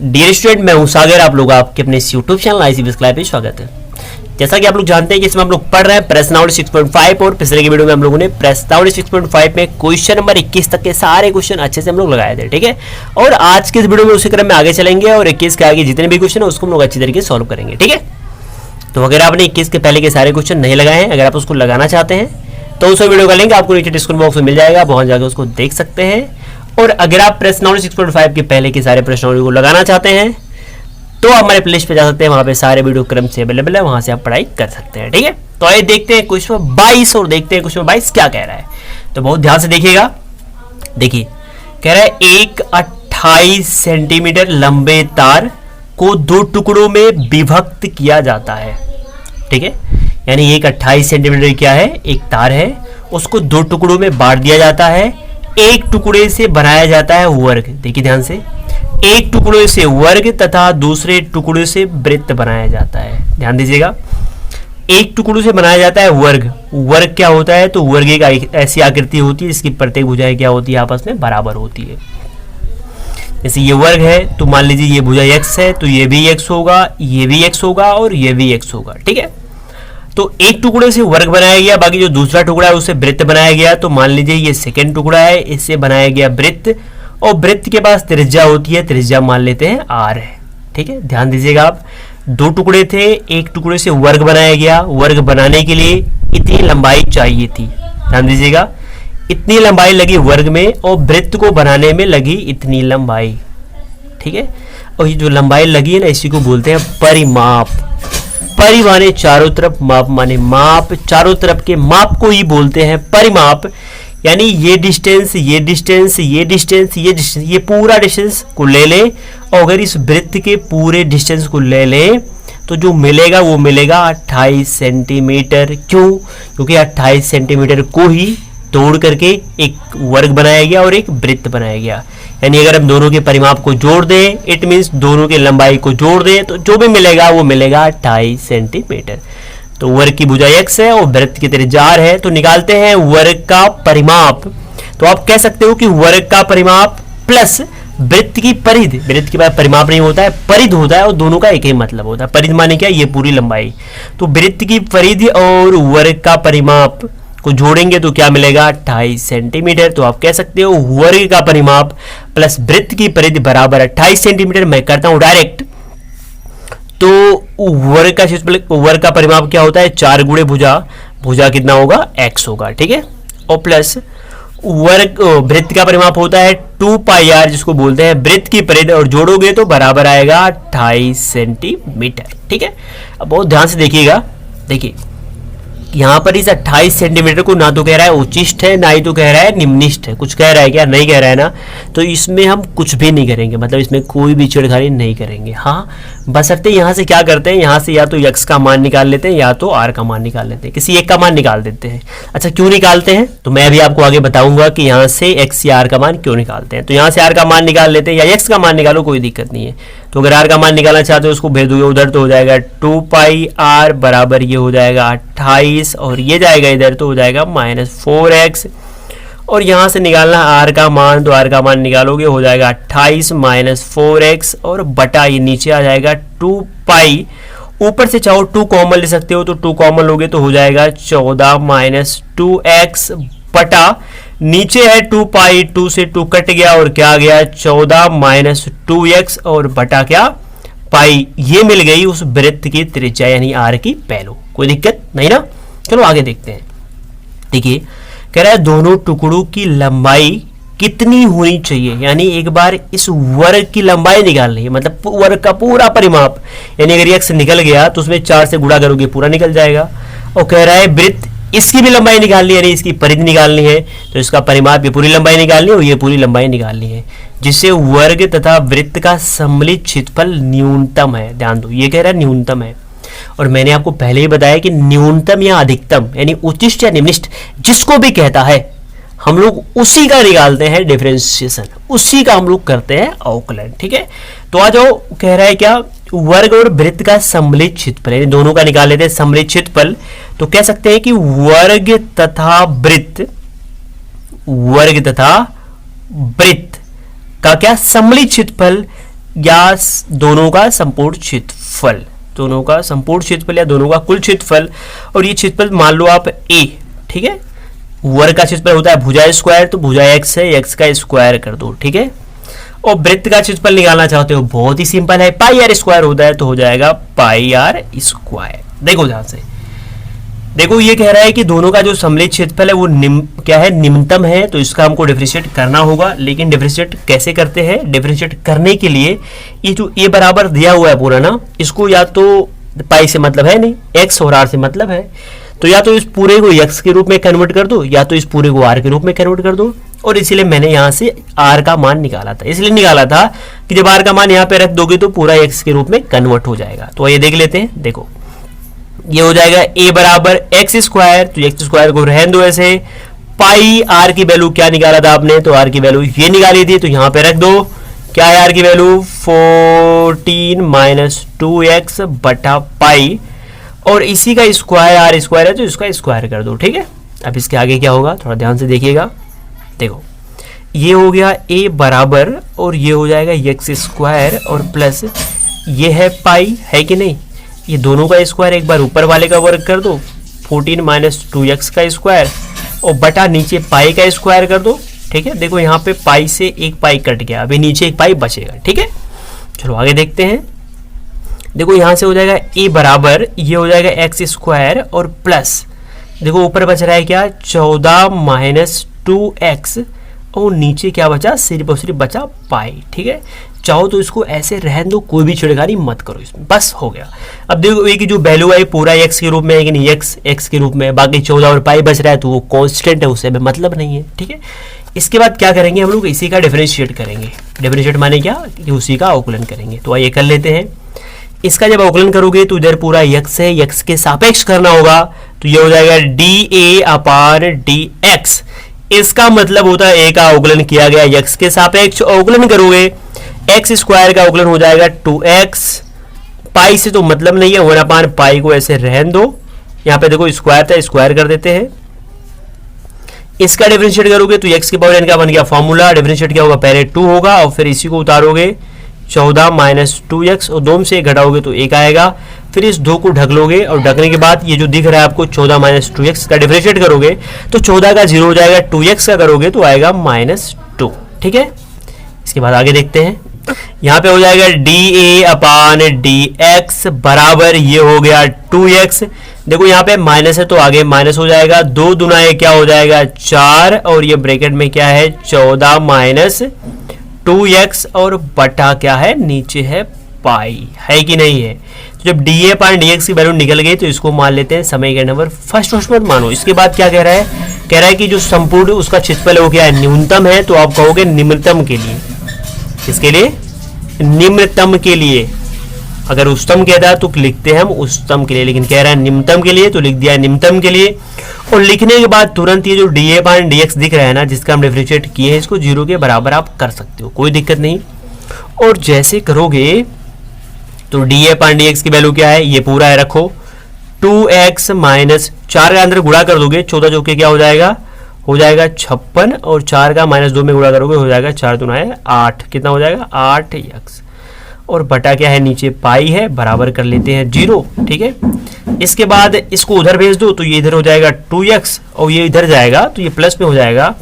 Dear student, मैं हूं सागर, आप लोग आपके अपने यूट्यूब चैनल आईसीबीएस क्लास पे स्वागत है। जैसा कि आप लोग जानते हैं कि इसमें हम लोग पढ़ रहे हैं प्रश्नावली 6.5 और पिछले की वीडियो में हम लोगों ने प्रश्नावली 6.5 में क्वेश्चन नंबर 21 तक के सारे क्वेश्चन अच्छे से हम लोग लगाए थे, ठीक है। और आज के इस वीडियो में उसी क्रम में आगे चलेंगे और 21 के आगे जितने भी क्वेश्चन है उसको हम लोग अच्छी तरीके से सॉल्व करेंगे, ठीक है। तो अगर आपने 21 के पहले के सारे क्वेश्चन नहीं लगाए हैं, अगर आप उसको लगाना चाहते हैं तो उस वीडियो का लिंक आपको नीचे डिस्क्रिप्शन बॉक्स में मिल जाएगा, वहां जाकर उसको देख सकते हैं। और अगर आप प्रश्नावली 6.5 के पहले के सारे प्रश्नावली को लगाना चाहते हैं तो आप हमारे प्लेलिस्ट पे जा सकते हैं, वहां पे सारे वीडियो क्रम से अवेलेबल है, वहां से आप पढ़ाई कर सकते हैं, ठीक है। तो आइए देखते हैं क्वेश्चन 22 और देखते हैं क्वेश्चन 22 क्या कह रहा है। तो बहुत ध्यान से देखिएगा। देखिए, कह रहा है एक 28 सेंटीमीटर लंबे तार को दो टुकड़ों में विभक्त किया जाता है, ठीक है। यानी एक 28 सेंटीमीटर क्या है, एक तार है, उसको दो टुकड़ों में बांट दिया जाता है। एक टुकड़े से बनाया जाता है वर्ग। देखिए ध्यान से, एक टुकड़े से वर्ग तथा दूसरे टुकड़े से वृत्त बनाया जाता है। ध्यान दीजिएगा, एक टुकड़े से बनाया जाता है वर्ग। वर्ग क्या होता है, तो वर्ग एक ऐसी आकृति होती है जिसकी प्रत्येक भुजाएं क्या होती है, आपस में बराबर होती है। जैसे ये वर्ग है तो मान लीजिए ये भुजा x है तो ये भी x होगा, ये भी x होगा और ये भी x होगा, ठीक है। तो एक टुकड़े से वर्ग बनाया गया, बाकी जो दूसरा टुकड़ा है उससे वृत्त बनाया गया। तो मान लीजिए ये सेकंड टुकड़ा है, इससे बनाया गया वृत्त, और वृत्त के पास त्रिज्या होती है, त्रिज्या मान लेते हैं r है, ठीक है। ध्यान दीजिएगा, आप दो टुकड़े थे, एक टुकड़े से वर्ग बनाया गया, वर्ग बनाने के लिए इतनी लंबाई चाहिए थी। ध्यान दीजिएगा, इतनी लंबाई लगी वर्ग में और वृत्त को बनाने में लगी इतनी लंबाई, ठीक है। और ये जो लंबाई लगी है ना, इसी को बोलते हैं परिमाप। परि माने चारों तरफ, माप माने माप, चारों तरफ के माप को ही बोलते हैं परिमाप। यानी ये डिस्टेंस, ये डिस्टेंस, ये डिस्टेंस, ये डिस्टेंस, ये पूरा डिस्टेंस को ले लें और अगर इस वृत्त के पूरे डिस्टेंस को ले लें तो जो मिलेगा वो मिलेगा 28 सेंटीमीटर। क्यों? क्योंकि 28 सेंटीमीटर को ही तोड़ करके एक वर्ग बनाया गया और एक वृत्त बनाया गया। यानी अगर हम दोनों के परिमाप को जोड़ दें, इट मीन्स दोनों के लंबाई को जोड़ दें, तो जो भी मिलेगा वो मिलेगा 28 सेंटीमीटर। तो वर्ग की भुजा x है और वृत्त की त्रिज्या r है। तो निकालते हैं वर्ग का परिमाप। तो आप कह सकते हो कि वर्ग का परिमाप प्लस वृत्त की परिधि। वृत्त के बाद परिमाप नहीं होता है, परिधि होता है और दोनों का एक ही मतलब होता है। परिधि माने क्या, ये पूरी लंबाई। तो वृत्त की परिधि और वर्ग का परिमाप को जोड़ेंगे तो क्या मिलेगा, 28 सेंटीमीटर। तो आप कह सकते हो वर्ग का परिमाप प्लस वृत्त की परिधि बराबर 28 सेंटीमीटर। मैं करता हूं डायरेक्ट। तो वर्ग का क्षेत्रफल, वर्ग का परिमाप क्या होता है, 4 गुणे भुजा, भुजा कितना होगा, x होगा, ठीक है। और प्लस वर्ग वृत्त का परिमाप होता है 2 पाई r, जिसको बोलते हैं वृत्त की परिधि, और जोड़ोगे तो बराबर आएगा 28 सेंटीमीटर, ठीक है। अब बहुत ध्यान से देखिएगा। देखिए यहाँ पर इस 28 सेंटीमीटर को ना तो कह रहा है उच्चिष्ट है, ना ही तो कह रहा है निम्निष्ठ है। कुछ कह रहा है क्या, नहीं कह रहा है ना। तो इसमें हम कुछ भी नहीं करेंगे, मतलब इसमें कोई भी छेड़खानी नहीं करेंगे। हाँ, बशर्ते यहाँ से क्या करते हैं, यहाँ से या तो x का मान निकाल लेते हैं या तो r का मान निकाल लेते हैं, किसी एक का मान निकाल देते हैं। अच्छा, क्यों निकालते हैं तो मैं अभी आपको आगे बताऊंगा कि यहाँ से x या r का मान क्यों निकालते हैं। तो यहाँ से r का मान निकाल लेते हैं या x का मान निकालो, कोई दिक्कत नहीं है। तो अगर r का मान निकालना चाहते हो उसको भेज दोगे उधर, तो हो जाएगा 2 पाई r बराबर ये हो जाएगा 28 और ये जाएगा इधर तो हो जाएगा -4x। और यहाँ से निकालना r का मान, तो r का मान निकालोगे हो जाएगा 28 -4x और बटा ये नीचे आ जाएगा 2 पाई। ऊपर से चाहो 2 कॉमन ले सकते हो, तो 2 कॉमन लोगे तो हो जाएगा 14 -2x बटा नीचे है 2 पाई, 2 से 2 कट गया और क्या आ गया, 14 -2x और बटा क्या, पाई। ये मिल गई उस वृत्त की त्रिज्या यानी r की पहलू। कोई दिक्कत नहीं ना। चलो आगे देखते हैं। देखिए, कह रहा है दोनों टुकड़ों की लंबाई कितनी होनी चाहिए। यानी एक बार इस वर्ग की लंबाई निकालनी है, मतलब वर्ग का पूरा परिमाप। यानी अगर x निकल गया तो उसमें 4 से गुणा करोगे पूरा निकल जाएगा। और कह रहा है वृत्त, इसकी भी लंबाई निकालनी है, यानी इसकी परिधि निकालनी है। तो इसका परिमाप, ये पूरी लंबाई निकालनी है और ये पूरी लंबाई निकालनी है, जिससे वर्ग तथा वृत्त का सम्मिलित क्षेत्रफल न्यूनतम है। ध्यान दो, ये कह रहा है न्यूनतम है। और मैंने आपको पहले ही बताया कि न्यूनतम या अधिकतम यानी उच्चिष्ट या निम्निष्ठ जिसको भी कहता है हम लोग उसी का निकालते हैं डिफरेंशिएशन, उसी का हम लोग करते हैं अवकलन, ठीक है। तो आ जाओ, कह रहा है क्या, वर्ग और वृत्त का सम्मिलित क्षेत्रफल, यानी दोनों का निकाल लेते हैं सम्मिलित क्षेत्रफल। तो कह सकते हैं कि वर्ग तथा वृत्त, वर्ग तथा वृत्त का क्या सम्मिलित क्षेत्रफल या दोनों का संपूर्ण क्षेत्रफल, दोनों का संपूर्ण क्षेत्रफल या दोनों का कुल क्षेत्रफल। और ये क्षेत्रफल मान लो आप a, ठीक है, वर्ग का क्षेत्रफल होता है भुजा स्क्वायर, तो भुजा x है, x का स्क्वायर कर दो, ठीक है। और वृत्त का क्षेत्रफल निकालना चाहते हो, बहुत ही सिंपल है, पाई आर स्क्वायर होता है, तो हो जाएगा पाई आर स्क्वायर। देखो ध्यान से, देखो ये कह रहा है कि दोनों का जो सम्मिलित क्षेत्रफल है वो क्या है, निम्नतम है, तो इसका हमको डिफरेंशिएट करना होगा। लेकिन डिफरेंशिएट कैसे करते हैं, डिफरेंशिएट करने के लिए ये जो a बराबर दिया हुआ है पूरा ना, इसको या तो पाई से मतलब है नहीं, x और r से मतलब है, तो या तो इस पूरे को x के रूप में कन्वर्ट कर दो, या तो इस पूरे को r के रूप में कन्वर्ट कर दो। और इसीलिए मैंने यहाँ से r का मान निकाला था, इसलिए निकाला था कि जब r का मान यहाँ पे रख दोगे तो पूरा x के रूप में कन्वर्ट हो जाएगा। तो ये देख लेते हैं, देखो ये हो जाएगा a बराबर एक्स स्क्वायर, तो एक्स स्क्वायर को रहने दो ऐसे। पाई आर की वैल्यू क्या निकाला था आपने, तो आर की वैल्यू ये निकाली थी, तो यहाँ पे रख दो। क्या है आर की वैल्यू, 14 माइनस 2x बटा पाई, और इसी का स्क्वायर आर स्क्वायर है तो इसका स्क्वायर कर दो, ठीक है। अब इसके आगे क्या होगा, थोड़ा ध्यान से देखिएगा। देखो ये हो गया a बराबर, और ये हो जाएगा एक्स स्क्वायर और प्लस ये है पाई, है कि नहीं, ये दोनों का स्क्वायर एक बार ऊपर वाले का वर्ग कर दो, 14 माइनस 2x का स्क्वायर, और बटा नीचे पाई का स्क्वायर कर दो, ठीक है। देखो यहाँ पे पाई से एक पाई कट गया, अभी नीचे एक पाई बचेगा, ठीक है। चलो आगे देखते हैं। देखो यहाँ से हो जाएगा a बराबर, ये हो जाएगा एक्स स्क्वायर और प्लस, देखो ऊपर बच रहा है क्या, 14 माइनस 2x, और नीचे क्या बचा, सिर्फ और सिर्फ बचा पाई, ठीक है। चाहो तो इसको ऐसे रहने दो, कोई भी छिड़कानी मत करो इसमें, बस हो गया। अब देखो ये की जो वैल्यू है पूरा x के रूप में है कि नहीं, x के रूप में, बाकी 14 और पाई बच रहा है तो वो कांस्टेंट है, उससे हमें मतलब नहीं है, ठीक है। इसके बाद क्या करेंगे हम लोग, इसी का डिफरेंशिएट करेंगे। डिफरेंशिएट माने क्या, कि उसी का अवकलन करेंगे। तो आइए कर लेते हैं। इसका जब अवकलन करोगे तो इधर पूरा x है, x के सापेक्ष करना होगा, तो ये हो जाएगा dA अपान dx। इसका मतलब होता है a का अवकलन किया गया x के सापेक्ष, अवकलन करोगे एक्स स्क्वायर का अवकलन हो जाएगा 2x, पाई से तो मतलब नहीं है, 1 अपान पाई को ऐसे रहन दो। यहाँ पे देखो स्क्वायर था, स्क्वायर कर देते हैं। इसका डिफरेंशिएट करोगे तो x की पावर n का बन गया फॉर्मूला, डिफरेंशिएट क्या होगा, पहले 2 होगा और फिर इसी को उतारोगे 14 माइनस 2x, और 2 से 1 घटाओगे तो 1 आएगा। फिर इस 2 को ढक लोगे, और ढकने के बाद ये जो दिख रहा है आपको 14 माइनस 2x का डिफरेंशिएट करोगे तो 14 का 0 हो जाएगा, 2x का करोगे तो आएगा -2, ठीक है। इसके बाद आगे देखते हैं। यहाँ पे हो जाएगा dA अपान dx बराबर, ये हो गया 2x। देखो यहाँ पे माइनस है तो आगे माइनस हो जाएगा, 2 दूना ये क्या हो जाएगा 4, और ये ब्रैकेट में क्या है 14 माइनस 2x, और बटा क्या है नीचे है पाई, है कि नहीं है। तो जब dA अपान dx की वैल्यू निकल गई तो इसको मान लेते हैं समीकरण नंबर फर्स्ट, मत मानो। इसके बाद क्या कह रहा है, कह रहा है कि जो संपूर्ण उसका क्षेत्रफल हो गया है न्यूनतम है, तो आप कहोगे निम्नतम के लिए, किसके लिए, निम्नतम के लिए। अगर उच्चतम कहता है तो लिखते हैं हम उच्चतम के लिए, लेकिन कह रहा है निम्नतम के लिए तो लिख दिया निम्नतम के लिए। और लिखने के बाद तुरंत ये जो dA अपान dx दिख रहा है ना, जिसका हम डिफरेंशिएट किए हैं, इसको 0 के बराबर आप कर सकते हो, कोई दिक्कत नहीं। और जैसे करोगे तो dA अपान dx की वैल्यू क्या है, ये पूरा है रखो, 2x माइनस 4 का अंदर गुणा कर दोगे, 14 चौके क्या हो जाएगा 56, और 4 का -2 में गुणा करोगे हो जाएगा 4 दूना है 8, कितना हो जाएगा 8x, और बटा क्या है नीचे पाई है, बराबर कर लेते हैं 0, ठीक है। इसके बाद इसको उधर भेज दो तो ये इधर हो जाएगा 2x, और ये इधर जाएगा तो ये प्लस में हो जाएगा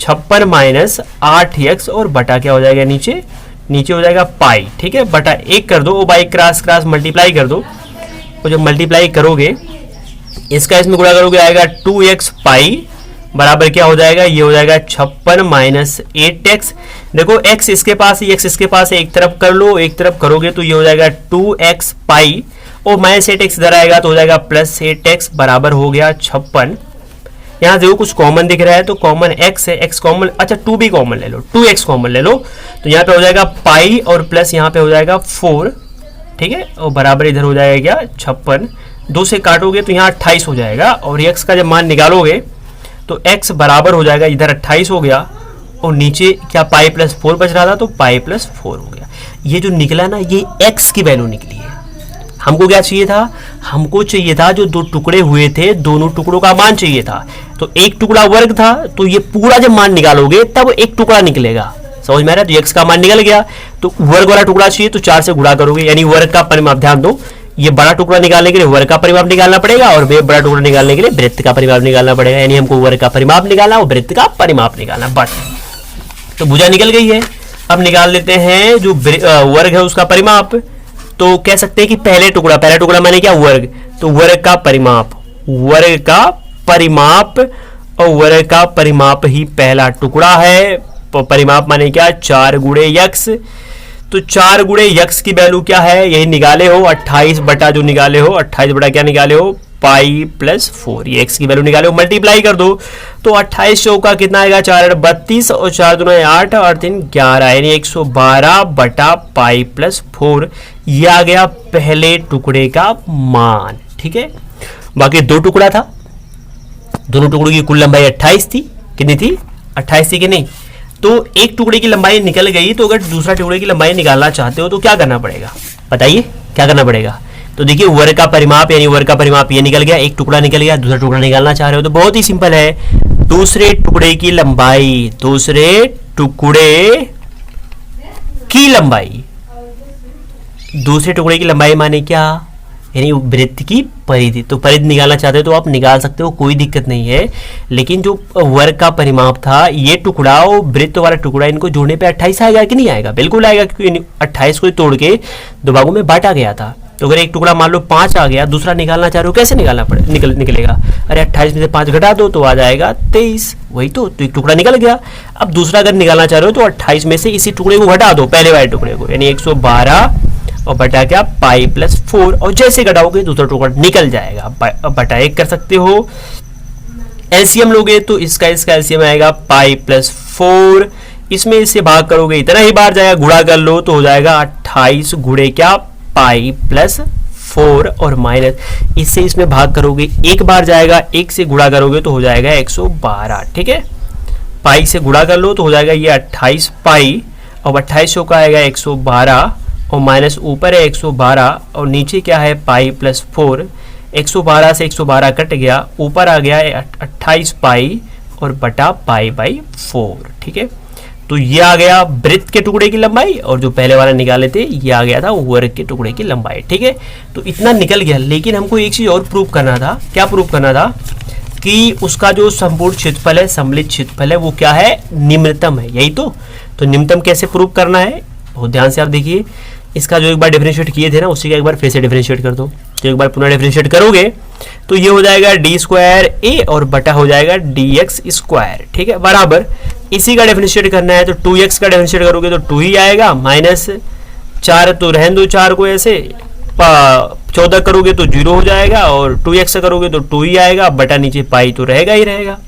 56 माइनस 8x, और बटा क्या हो जाएगा नीचे हो जाएगा पाई, ठीक है। बटा 1 कर दो, और बाई क्रॉस मल्टीप्लाई कर दो, और जब मल्टीप्लाई करोगे इसका इसमें गुणा करोगे आएगा 2x पाई बराबर क्या हो जाएगा, ये हो जाएगा 56 माइनस 8x। देखो x इसके पास है, x इसके पास है, एक तरफ कर लो, एक तरफ करोगे तो ये हो जाएगा 2x पाई, और माइनस 8x इधर आएगा तो हो जाएगा प्लस 8x, बराबर हो गया 56। यहाँ देखो कुछ कॉमन दिख रहा है तो कॉमन x है, x कॉमन, अच्छा 2 भी कॉमन ले लो, 2x कॉमन ले लो, तो यहाँ पे हो जाएगा पाई और प्लस यहाँ पे हो जाएगा 4, ठीक है, और बराबर इधर हो जाएगा क्या 56। 2 से काटोगे तो यहाँ 28 हो जाएगा, और x का जब मान निकालोगे तो x बराबर हो जाएगा, इधर 28 हो गया, और नीचे क्या पाई प्लस 4 बच रहा था तो पाई प्लस 4 हो गया। ये जो निकला ना, ये x की वैल्यू निकली है। हमको क्या चाहिए था, हमको चाहिए था जो 2 टुकड़े हुए थे, दोनों टुकड़ों का मान चाहिए था। तो एक टुकड़ा वर्ग था, तो ये पूरा जब मान निकालोगे तब एक टुकड़ा निकलेगा, समझ में आ रहा है। तो x का मान निकल गया, तो वर्ग वाला टुकड़ा चाहिए तो 4 से गुणा करोगे, यानी वर्ग का परिमाप, ध्यान दो ये बड़ा टुकड़ा निकालने के लिए वर्ग का परिमाप निकालना पड़ेगा और बड़ा टुकड़ा निकालने के लिए वृत्त का परिमाप निकालना पड़ेगा, यानी हमको वर्ग का परिमाप निकालना और वृत्त का परिमाप निकालना। बस तो भुजा निकल गई है। अब निकाल लेते हैं जो वर्ग है उसका परिमाप। तो कह सकते हैं कि पहला टुकड़ा माने क्या, वर्ग, तो वर्ग का परिमाप और वर्ग का परिमाप ही पहला टुकड़ा है। परिमाप माने क्या, 4 गुणे यक्स। तो 4 गुणे यक्स की वैल्यू क्या है, यही निकाले हो 28 बटा जो निकाले हो, 28 बटा क्या निकाले हो, पाई प्लस 4, ये x की वैल्यू निकाले हो, मल्टीप्लाई कर दो तो 28 चौका कितना आएगा, 4 32 और 4 दूना 8 और 3 11, यानी 112 बटा पाई प्लस 4, ये आ गया पहले टुकड़े का मान। ठीक है, बाकी 2 टुकड़ा था, दोनों टुकड़ों की कुल लंबाई 28 थी, कितनी थी, 28 थी कि नहीं। तो एक टुकड़े की लंबाई निकल गई, तो अगर दूसरा टुकड़े की लंबाई निकालना चाहते हो तो क्या करना पड़ेगा, बताइए क्या करना पड़ेगा। तो देखिए वर्ग का परिमाप, यानी वर्ग का परिमाप ये निकल गया, एक टुकड़ा निकल गया, दूसरा टुकड़ा निकालना चाह रहे हो तो बहुत ही सिंपल है, दूसरे टुकड़े की लंबाई माने क्या, यानी वृत्त की परिधि। तो परिधि निकालना चाहते हो तो आप निकाल सकते हो, कोई दिक्कत नहीं है। लेकिन जो वर्ग का परिमाप था, ये टुकड़ा और वृत्त वाला टुकड़ा, इनको जोड़ने पे 28 आएगा कि नहीं आएगा, बिल्कुल आएगा, क्योंकि 28 को तोड़ के 2 भागों में बांटा गया था। तो अगर एक टुकड़ा मान लो 5 आ गया, दूसरा निकालना चाह रहे हो, कैसे निकालना निकलेगा, अरे 28 में से 5 घटा दो तो आ जाएगा 23, वही तो एक टुकड़ा निकल गया। अब दूसरा अगर निकालना चाह रहे हो तो 28 में से इसी टुकड़े को घटा दो, पहले वाले टुकड़े को, यानी 112 और बटा क्या, पाई प्लस 4, और जैसे घटाओगे दूसरा टुकड़ा निकल जाएगा। बटा 1 कर सकते हो, एलसीएम लोगे तो इसका एलसीएम आएगा पाई प्लस 4, इसमें इससे भाग करोगे इतना ही बार जाएगा, गुणा कर लो तो हो जाएगा 28 गुणे क्या, पाई प्लस 4, और माइनस इससे इसमें भाग करोगे एक बार जाएगा, 1 से गुणा करोगे तो हो जाएगा 112। ठीक है, पाई से गुणा कर लो तो हो जाएगा ये 28 पाई, और 28 का आएगा 112, और माइनस ऊपर है 112 और नीचे क्या है, पाई प्लस 4, 112 से 112 कट गया, ऊपर आ गया 28 पाई और बटा पाई बाई 4। ठीक है, तो ये आ गया वृत्त के टुकड़े की लंबाई, और जो पहले वाला निकाले थे ये आ गया था वर्ग के टुकड़े की लंबाई। ठीक है, तो इतना निकल गया, लेकिन हमको एक चीज और प्रूव करना था। क्या प्रूव करना था, कि उसका जो संपूर्ण क्षेत्रफल है, सम्मिलित क्षेत्रफल है, वो क्या है, निम्नतम है, यही तो निम्नतम कैसे प्रूव करना है, बहुत ध्यान से आप देखिए। इसका जो एक बार डिफरेंशिएट किए थे ना, उसी का एक बार फिर से डिफरेंशिएट कर दो, तो एक बार पुनः डिफरेंशिएट करोगे तो ये हो जाएगा डी स्क्वायर ए और बटा हो जाएगा डी एक्स स्क्वायर। ठीक है, बराबर इसी का डिफरेंशिएट करना है, तो 2x का डिफरेंशिएट करोगे तो 2 ही आएगा, माइनस 4 तो रहने दो, 4 को ऐसे 14 करोगे तो 0 हो जाएगा, और 2x करोगे तो 2 ही आएगा, बटा नीचे पाई तो रहेगा ही रहेगा।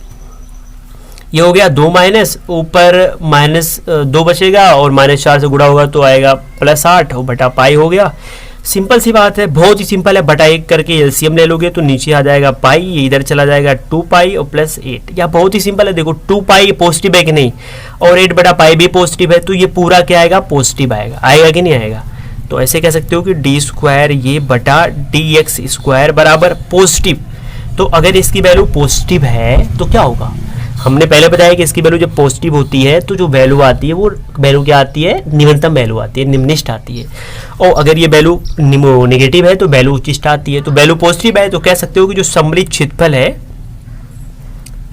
ये हो गया 2 माइनस, ऊपर माइनस 2 बचेगा, और माइनस 4 से गुणा होगा तो आएगा प्लस 8 और बटा पाई हो गया। सिंपल सी बात है, बहुत ही सिंपल है, बटा 1 करके एलसीएम ले लोगे तो नीचे आ जाएगा पाई, ये इधर चला जाएगा 2 पाई और प्लस 8। या बहुत ही सिंपल है, देखो 2 पाई पॉजिटिव है कि नहीं, और 8 बटा पाई भी पॉजिटिव है, तो ये पूरा क्या आएगा, पॉजिटिव आएगा कि नहीं आएगा। तो ऐसे कह सकते हो कि डी स्क्वायर ये बटा डी एक्स स्क्वायर बराबर पॉजिटिव। तो अगर इसकी वैल्यू पॉजिटिव है तो क्या होगा, हमने पहले बताया कि इसकी वैल्यू जब पॉजिटिव होती है तो जो वैल्यू आती है वो वैल्यू क्या आती है, निम्नतम वैल्यू आती है, निम्निष्ठ आती है। और अगर ये वैल्यू नेगेटिव है तो वैल्यू उच्चिष्ट आती है। तो वैल्यू पॉजिटिव है तो कह सकते हो कि जो सम्मिलित क्षेत्रफल है,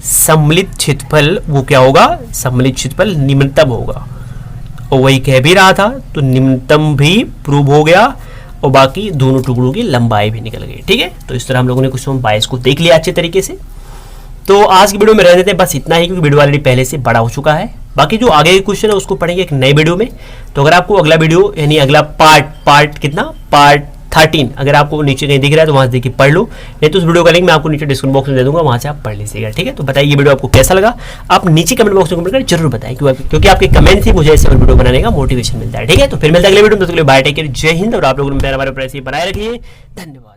सम्मिलित क्षेत्रफल वो क्या होगा, सम्मिलित क्षेत्रफल निम्नतम होगा, और वही कह भी रहा था, तो निम्नतम भी प्रूव हो गया, और बाकी दोनों टुकड़ों की लंबाई भी निकल गई। ठीक है, तो इस तरह हम लोगों ने क्वेश्चन 22 को देख लिया अच्छे तरीके से। तो आज की वीडियो में रहने देते हैं बस इतना ही, क्योंकि वीडियो ऑलरेडी पहले से बड़ा हो चुका है। बाकी जो आगे के क्वेश्चन है उसको पढ़ेंगे एक नई वीडियो में। तो अगर आपको अगला वीडियो यानी अगला पार्ट कितना, पार्ट 13 अगर आपको नीचे कहीं दिख रहा है तो वहां से देखिए पढ़ लो, नहीं तो उस वीडियो का लिंक मैं आपको नीचे डिस्क्रिप्शन बॉक्स में दे दूंगा, वहां से आप पढ़ लीजिएगा। ठीक है, तो बताइए ये वीडियो आपको कैसा लगा, आप नीचे कमेंट बॉक्स में कमेंट कर जरूर बताएं, क्योंकि आपके कमेंट से मुझे ऐसे वीडियो बनाने का मोटिवेशन मिलता है। ठीक है, तो फिर मिलता है अगले वीडियो में, तो बाय टेक केयर, जय हिंद, और आप लोगों ने हमारे प्रेस बनाए रखिए, धन्यवाद।